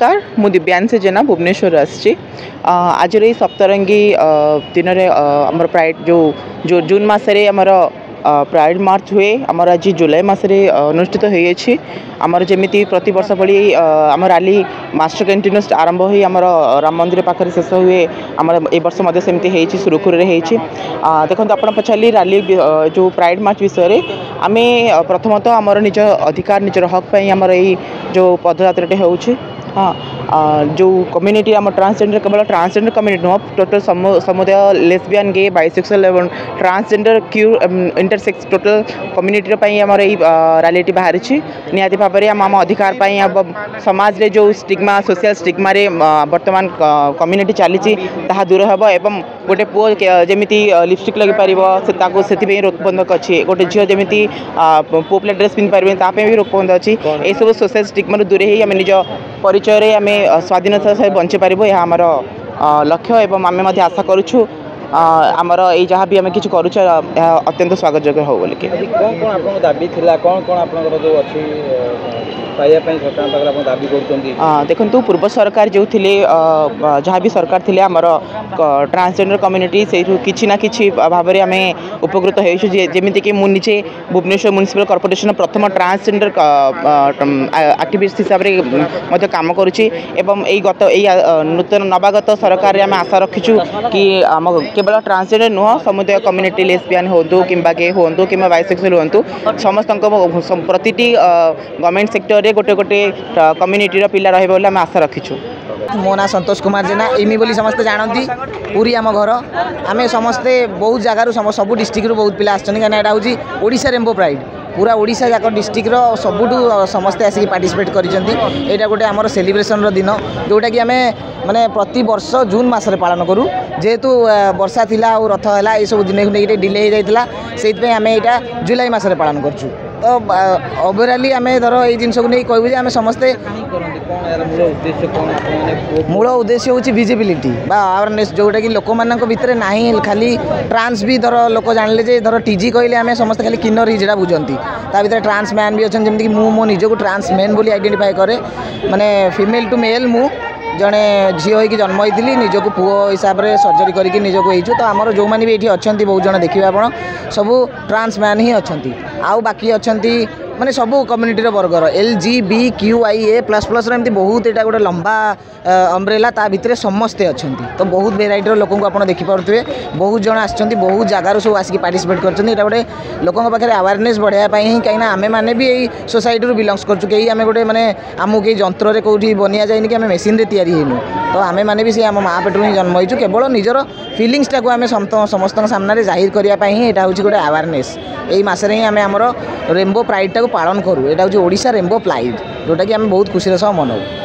नमस्कार मु दिव्यांश जेना भुवनेश्वर आसी आज सप्तरंगी दिन में आमर प्राइड जो जून मसरे आमर प्राइड मार्च हुए आमर आज जुलाई मसरे अनुष्ठित होती आमर जमी प्रति वर्ष भली आम रैली मास्टर कैंटीन आरंभ हो आमर राम मंदिर पाखे शेष हुए आमर ए वर्ष सेमती सुरुखुर देखो आप पचारे रैली जो प्राइड मार्च विषय आम प्रथमतः आमर निज अधिकार निजर हक पर आमर यही जो पदयात्राटे हो जो कम्युनिटी आम ट्रांसजेंडर केवल ट्रांसजेंडर कम्युनिटी नुह टोटल समुदाय लेस्बियन गे बाइसेक्सुअल एवं transgender Q intersex total community आमर यही रैली बाहरी निहाती भाव में आम अधिकार समाज रे जो स्टिग्मा सोशल स्टिग्मा रे वर्तमान कम्युनिटी चली दूर हम एवं गोटे पुओ जमी लिपस्टिक लगे पार से रोकबंधक अच्छी गोटे झील जमी पुओ पिला ड्रेस पिंधि पारे भी रोकबंध अच्छी यह सब सोशल स्टिग्मा दूरे ही आम निज परिचय आम स्वाधीनता सहित बंची पार यह आमर लक्ष्य एवं आम आशा करुँ आमर ये जहाँ भी आम कि करुचे अत्यंत स्वागत योग्य हो बोलिक कौन दाबी थिला कौन कौन आप जो अच्छी देखु पूर्व सरकार जो थे जहाँ भी सरकार थे आमर ट्रांसजेंडर कम्युनिटी से किसी ना कि भाव में आम उपकृत होमीक मुझे भुवनेश्वर म्युनिसिपल कॉर्पोरेशन प्रथम ट्रांसजेंडर एक्टिविस्ट हिसाब से काम करुच्ची गत नूतन नवागत सरकार आम आशा रखीचु कि आम केवल ट्रांसजेंडर नुह समुदाय कम्युनिटी लेस्बियन हूँ कि गे हूँ कि बाइसेक्सुअल हूँ समस्त प्रति गवर्नमेंट सेक्टर गोटे गोटे कम्युनिटी पिला रही आशा रखीचु। मो ना संतोष कुमार जेना एमी बोली समस्ते जानती पूरी आम घर आम समस्ते बहुत जगार सब डिस्ट्रिक्ट बहुत पिला आशा रेम्बो प्राइड पूरा ओडिशा जाक डिस्ट्रिक्टर सबुठू समस्ते आसिक पार्टिसिपेट कर गोटे आमर सेलिब्रेशन दिन जोटा कि आम माने प्रति वर्ष जून मसरे पालन करूँ जेहेतु वर्षा थिला और रथ है ये सब दिन को डिले हो जाता से आम यहाँ जुलाई मसरे पालन करूँ तो ओवराली आम धर ये जिन को नहीं कहूँ आम समस्ते मूल उद्देश्य हूँ विजिबिलिटी अवेयरनेस जोटा कि लोक मान भितर ना खाली ट्रांस भी धर लोक जानले धर टीजी कहले आम समस्त खाली किन्नर ही जेटा बुझंती ता भीतर ट्रांस मैन भी अच्छा जमीक मो निजक ट्रांस मैन बोली आइडेंटिफाई करे माने फीमेल टू मेल मु जड़े झील होगी जन्म होती निजक पुओ हिसाब से सर्जरी करके निजक हो तो आमर जो मैंने भी ये अच्छा बहुत जन देखिए आप सब ट्रांस मैन ही अच्छा आउ बाकी अच्छा माने सब कम्युनिटी वर्गर LGBTQIA++ एमती बहुत यहाँ गोटे लंबा अम्ब्रेला ता भितर समस्ते अच्छा तो बहुत भेराइटर लोक आप देखिपे बहुत जन आसछंती बहुत जगार सब आसिक पार्टिसिपेट कर गोटे लोकों पाखे अवेयरनेस बढ़ाई ही कहीं आम मैंने भी यही सोसाइटी रू बिलंग्स कर कहीं आम गोटे मैंने आमको कहीं जंत्र कौटी बनिया जाए कि आम मेसीन तैयारी होनु तो आम मैंने भी आम माँ पेटू ही जन्म हो केवल निजर फिलिंग्स टाक आम समस्त सामने जाहिर करने ही यहाँ हूँ गोटे अवेयरनेस यही मसरे ही आम आमर रेम्बो प्राइड टाक पालन करूँ यहाँ हूँ ओडिशा रेम्बो प्राइड जोटा कि आम बहुत खुशी सह मनाऊ।